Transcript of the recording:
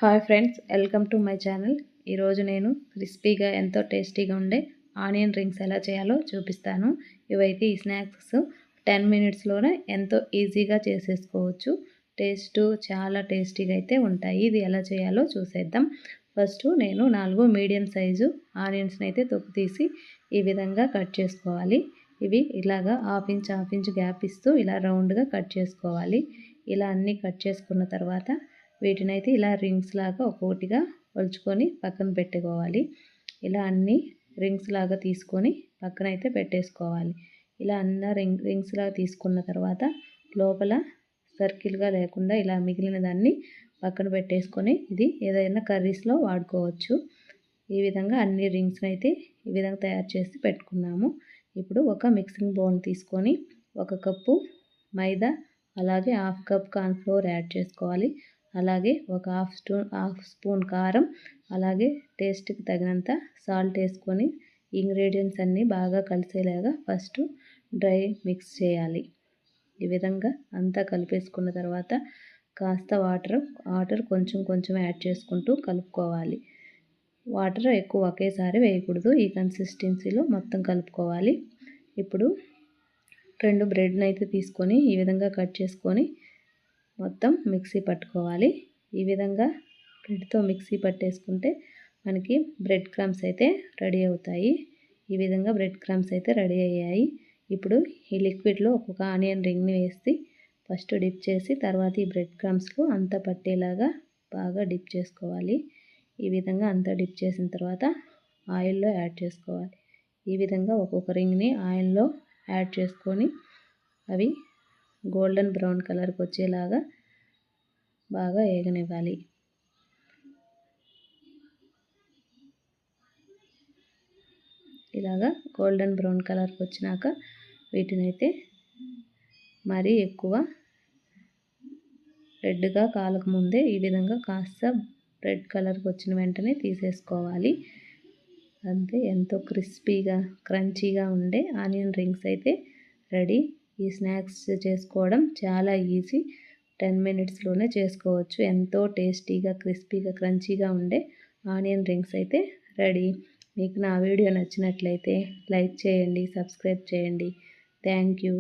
Hi friends, welcome to my channel. ఈరోజు నేను క్రిస్పీగా ఎంతో టేస్టీగా ఉండే ఆనియన్ రింగ్స్ ఎలా చేయాలో చూపిస్తాను. ఇవైతే ఈ స్నాక్స్ 10 మినిట్స్లోనే ఎంతో ఈజీగా చేసేసుకోవచ్చు. చాలా టేస్టీగా అయితే ఉంటాయి. ఇది ఎలా చేయాలో చూసేద్దాం. ఫస్ట్ నేను 4 మీడియం సైజు ఆనియన్స్ని అయితే తొక్కు తీసి ఈ విధంగా కట్ చేసుకోవాలి. ఇవి ఇలాగా హాఫ్ ఇంచ్ గ్యాప్ ఇస్తూ ఇలా రౌండ్గా కట్ చేసుకోవాలి. ఇలా అన్నీ కట్ చేసుకున్న తర్వాత వీటినైతే ఇలా రింగ్స్ లాగా ఒక్కొక్కటిగా ఒలుచుకొని పక్కన పెట్టుకోవాలి. ఇలా అన్ని రింగ్స్ లాగా తీసుకొని పక్కన అయితే పెట్టేసుకోవాలి. ఇలా అన్న రింగ్స్ లాగా తీసుకున్న తర్వాత లోపల సర్కిల్గా లేకుండా ఇలా మిగిలిన దాన్ని పక్కన పెట్టేసుకొని ఇది ఏదైనా కర్రీస్లో వాడుకోవచ్చు. ఈ విధంగా అన్ని రింగ్స్ని అయితే ఈ విధంగా తయారు చేసి పెట్టుకున్నాము. ఇప్పుడు ఒక మిక్సింగ్ బౌల్ తీసుకొని 1 కప్పు మైదా, అలాగే హాఫ్ కప్ కార్న్‌ఫ్లోర్ యాడ్ చేసుకోవాలి. అలాగే ఒక హాఫ్ స్పూన్ కారం, అలాగే టేస్ట్కి తగినంత సాల్ట్ వేసుకొని ఇంగ్రీడియంట్స్ అన్నీ బాగా కలిసేలాగా ఫస్ట్ డ్రై మిక్స్ చేయాలి. ఈ విధంగా అంతా కలిపేసుకున్న తర్వాత కాస్త వాటర్ కొంచెం యాడ్ చేసుకుంటూ కలుపుకోవాలి. వాటర్ ఎక్కువ ఒకేసారి వేయకూడదు. ఈ కన్సిస్టెన్సీలో మొత్తం కలుపుకోవాలి. ఇప్పుడు 2 బ్రెడ్ని అయితే తీసుకొని ఈ విధంగా కట్ చేసుకొని మొత్తం మిక్సీ పట్టుకోవాలి. ఈ విధంగా బ్రెడ్తో మిక్సీ పట్టేసుకుంటే మనకి బ్రెడ్ క్రమ్స్ అయితే రెడీ అవుతాయి. ఈ విధంగా బ్రెడ్ క్రమ్స్ అయితే రెడీ అయ్యాయి. ఇప్పుడు ఈ లిక్విడ్లో ఒక్కొక్క ఆనియన్ రింగ్ని వేసి ఫస్ట్ డిప్ చేసి తర్వాత ఈ బ్రెడ్ క్రమ్స్లో అంతా పట్టేలాగా బాగా డిప్ చేసుకోవాలి. ఈ విధంగా అంతా డిప్ చేసిన తర్వాత ఆయిల్లో యాడ్ చేసుకోవాలి. ఈ విధంగా ఒక్కొక్క రింగ్ని ఆయిల్లో యాడ్ చేసుకొని అవి గోల్డెన్ బ్రౌన్ కలర్కి వచ్చేలాగా బాగా వేగనివ్వాలి. ఇలాగా గోల్డెన్ బ్రౌన్ కలర్కి వచ్చినాక వీటినైతే మరీ ఎక్కువ రెడ్గా కాలకముందే ఈ విధంగా కాస్త రెడ్ కలర్కి వచ్చిన వెంటనే తీసేసుకోవాలి. అంతే, ఎంతో క్రిస్పీగా క్రంచీగా ఉండే ఆనియన్ రింగ్స్ అయితే రెడీ. ఈ స్నాక్స్ చేసుకోవడం చాలా ఈజీ. 10 మినిట్స్లోనే చేసుకోవచ్చు. ఎంతో టేస్టీగా క్రిస్పీగా క్రంచీగా ఉండే ఆనియన్ రింగ్స్ అయితే రెడీ. మీకు నా వీడియో నచ్చినట్లయితే లైక్ చేయండి, సబ్స్క్రైబ్ చేయండి. Thank you.